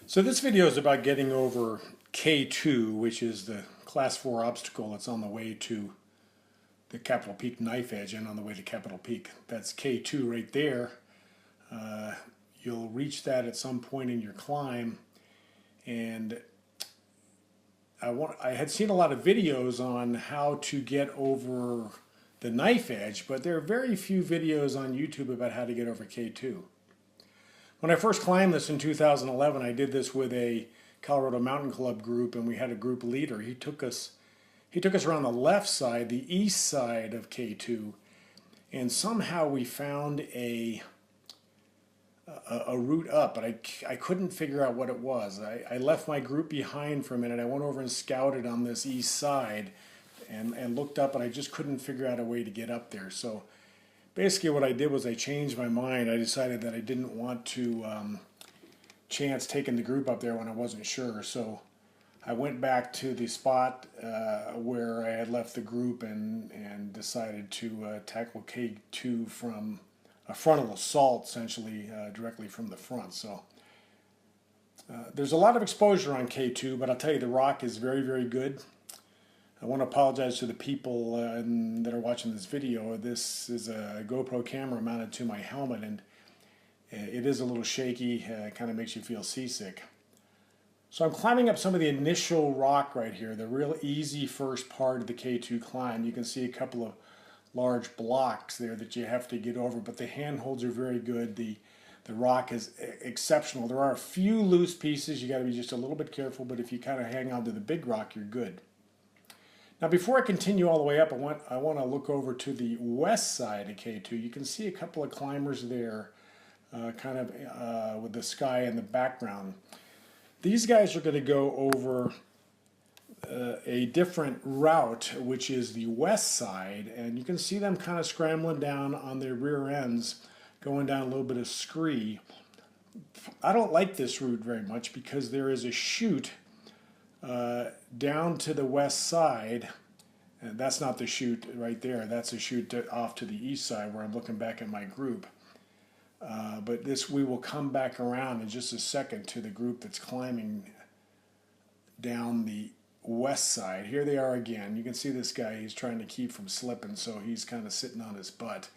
So this video is about getting over K2, which is the class 4 obstacle that's on the way to the Capitol Peak knife edge and on the way to Capitol Peak. That's K2 right there. You'll reach that at some point in your climb, and I had seen a lot of videos on how to get over the knife edge, but there are very few videos on YouTube about how to get over K2. When I first climbed this in 2011, I did this with a Colorado Mountain Club group, and we had a group leader. He took us around the left side, the east side of K2, and somehow we found a route up, but I couldn't figure out what it was. I left my group behind for a minute. I went over and scouted on this east side and looked up, and I just couldn't figure out a way to get up there. So basically what I did was I changed my mind. I decided that I didn't want to chance taking the group up there when I wasn't sure. So I went back to the spot where I had left the group and decided to tackle K2 from a frontal assault, essentially, directly from the front. So there's a lot of exposure on K2, but I'll tell you, the rock is very, very good. I want to apologize to the people that are watching this video. This is a GoPro camera mounted to my helmet, and it is a little shaky. It kind of makes you feel seasick. So I'm climbing up some of the initial rock right here, the real easy first part of the K2 climb. You can see a couple of large blocks there that you have to get over, but the handholds are very good. The rock is exceptional. There are a few loose pieces. You got to be just a little bit careful, but if you kind of hang on to the big rock, you're good. Now, before I continue all the way up, I want to look over to the west side of K2. You can see a couple of climbers there, kind of with the sky in the background. These guys are going to go over a different route, which is the west side, and you can see them kind of scrambling down on their rear ends, going down a little bit of scree. I don't like this route very much because there is a chute down to the west side. And that's not the chute right there. That's a chute off to the east side where I'm looking back at my group. But we will come back around in just a second to the group that's climbing down the west side. Here they are again. You can see this guy. He's trying to keep from slipping, so he's kind of sitting on his butt.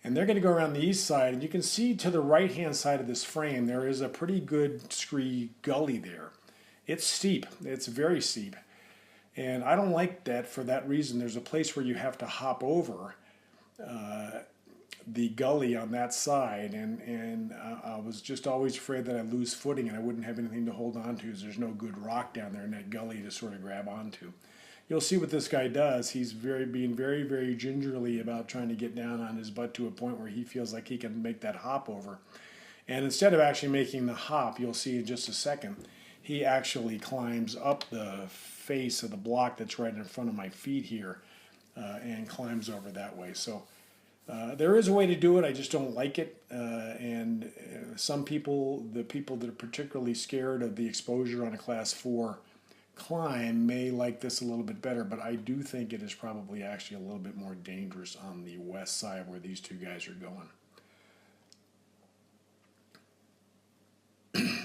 And they're going to go around the east side, and you can see to the right-hand side of this frame there is a pretty good scree gully there. It's steep. It's very steep. And I don't like that for that reason. There's a place where you have to hop over the gully on that side, and I was just always afraid that I'd lose footing and I wouldn't have anything to hold on to, as there's no good rock down there in that gully to sort of grab onto. You'll see what this guy does. He's being very, very gingerly about trying to get down on his butt to a point where he feels like he can make that hop over. And instead of actually making the hop, you'll see in just a second, he actually climbs up the face of the block that's right in front of my feet here and climbs over that way. So there is a way to do it. I just don't like it. And some people, the people that are particularly scared of the exposure on a class 4 climb, may like this a little bit better, but I do think it is probably actually a little bit more dangerous on the west side where these two guys are going.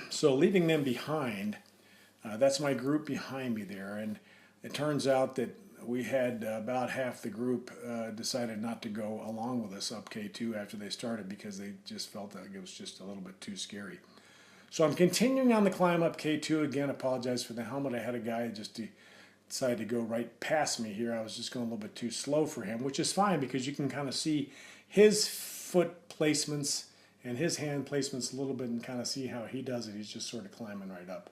So leaving them behind, that's my group behind me there, and it turns out that we had about half the group decided not to go along with us up K2 after they started because they just felt like it was just a little bit too scary. So I'm continuing on the climb up K2. Again, apologize for the helmet. I had a guy just decided to go right past me here. I was just going a little bit too slow for him, which is fine because you can kind of see his foot placements and his hand placements a little bit and kind of see how he does it. He's just sort of climbing right up.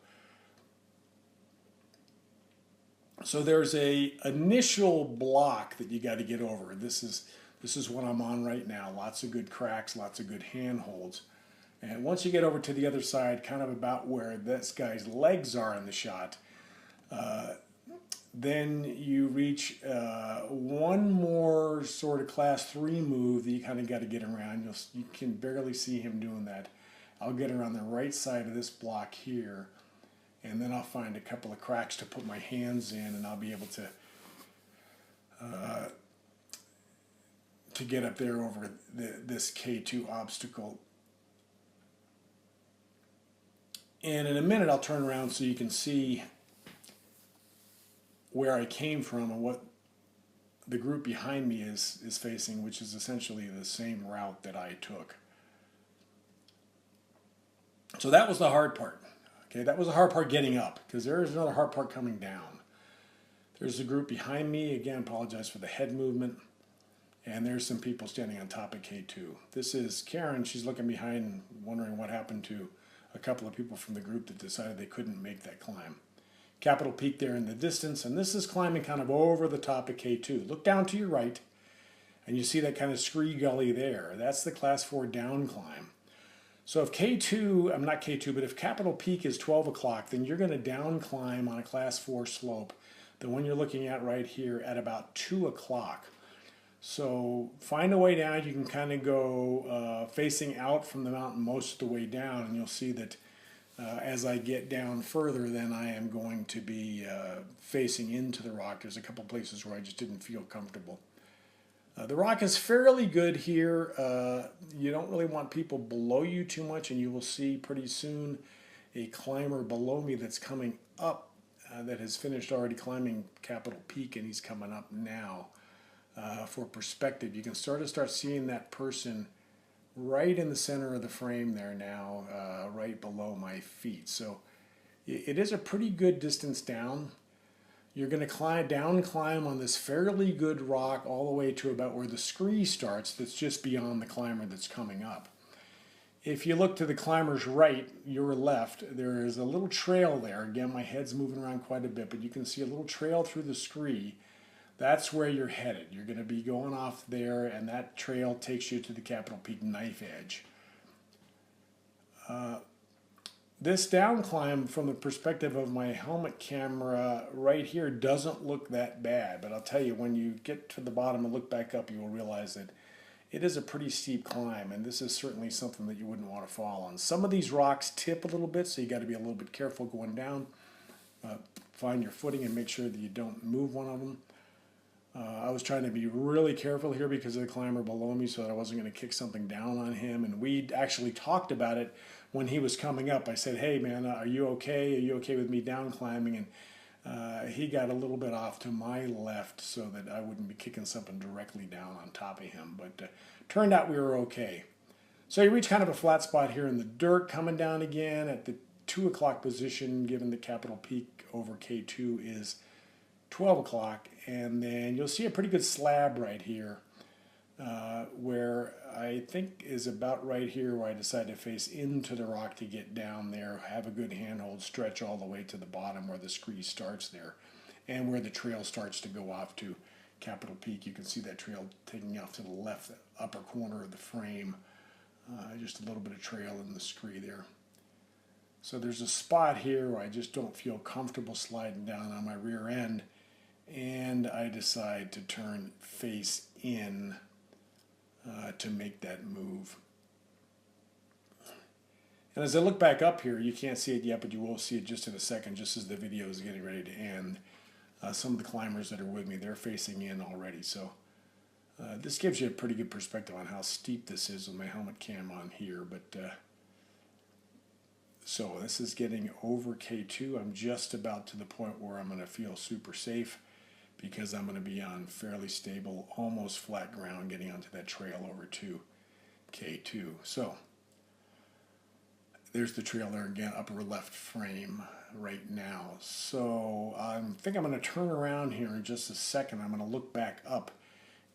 So there's a initial block that you got to get over. This is what I'm on right now. Lots of good cracks, lots of good handholds. And once you get over to the other side, kind of about where this guy's legs are in the shot, then you reach one more sort of class 3 move that you kind of got to get around. You can barely see him doing that. I'll get around the right side of this block here, and then I'll find a couple of cracks to put my hands in, and I'll be able to get up there over this K2 obstacle. And in a minute I'll turn around so you can see where I came from and what the group behind me is facing, which is essentially the same route that I took. So that was the hard part. Okay, that was the hard part getting up, because there is another hard part coming down. There's a group behind me. Again, apologize for the head movement. And there's some people standing on top of K2. This is Karen. She's looking behind, wondering what happened to a couple of people from the group that decided they couldn't make that climb. Capitol Peak there in the distance, and this is climbing kind of over the top of K2. Look down to your right, and you see that kind of scree gully there. That's the Class 4 down climb. So if K2, I'm not K2, but if Capitol Peak is 12 o'clock, then you're going to down climb on a Class 4 slope, the one you're looking at right here, at about 2 o'clock. So find a way down. You can kind of go facing out from the mountain most of the way down, and you'll see that as I get down further, then I am going to be facing into the rock. There's a couple places where I just didn't feel comfortable. The rock is fairly good here. You don't really want people below you too much, and you will see pretty soon a climber below me that's coming up that has finished already climbing Capitol Peak, and he's coming up now. For perspective, you can start seeing that person right in the center of the frame there now, right below my feet. So it is a pretty good distance down. You're going to down climb on this fairly good rock all the way to about where the scree starts, that's just beyond the climber that's coming up. If you look to the climber's right, your left, there is a little trail there. Again, my head's moving around quite a bit, but you can see a little trail through the scree. That's where you're headed. You're going to be going off there, and that trail takes you to the Capitol Peak knife edge. This down climb, from the perspective of my helmet camera right here, doesn't look that bad. But I'll tell you, when you get to the bottom and look back up, you will realize that it is a pretty steep climb, and this is certainly something that you wouldn't want to fall on. Some of these rocks tip a little bit, so you got to be a little bit careful going down. Find your footing and make sure that you don't move one of them. I was trying to be really careful here because of the climber below me, so that I wasn't going to kick something down on him. And we actually talked about it when he was coming up. I said, "Hey man, are you okay? Are you okay with me down climbing?" And he got a little bit off to my left so that I wouldn't be kicking something directly down on top of him. But turned out we were okay. So you reach kind of a flat spot here in the dirt, coming down again at the 2 o'clock position, given the Capitol Peak over K2 is 12 o'clock, and then you'll see a pretty good slab right here where I think is about right here where I decided to face into the rock to get down there, have a good handhold, stretch all the way to the bottom where the scree starts there, and where the trail starts to go off to Capitol Peak. You can see that trail taking off to the left upper corner of the frame, just a little bit of trail in the scree there. So there's a spot here where I just don't feel comfortable sliding down on my rear end, and I decide to turn face in to make that move. And as I look back up here, you can't see it yet, but you will see it just in a second, just as the video is getting ready to end. Some of the climbers that are with me, they're facing in already. So this gives you a pretty good perspective on how steep this is with my helmet cam on here. But so this is getting over K2. I'm just about to the point where I'm going to feel super safe, because I'm going to be on fairly stable, almost flat ground, getting onto that trail over to K2. So there's the trail there again, upper left frame right now. So I think I'm going to turn around here in just a second. I'm going to look back up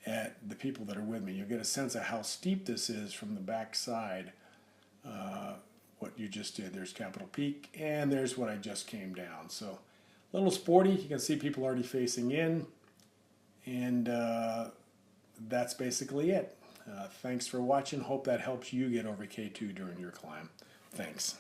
at the people that are with me. You'll get a sense of how steep this is from the back side. What you just did. There's Capitol Peak, and there's what I just came down. So a little sporty. You can see people already facing in, and that's basically it. Thanks for watching. Hope that helps you get over K2 during your climb. Thanks.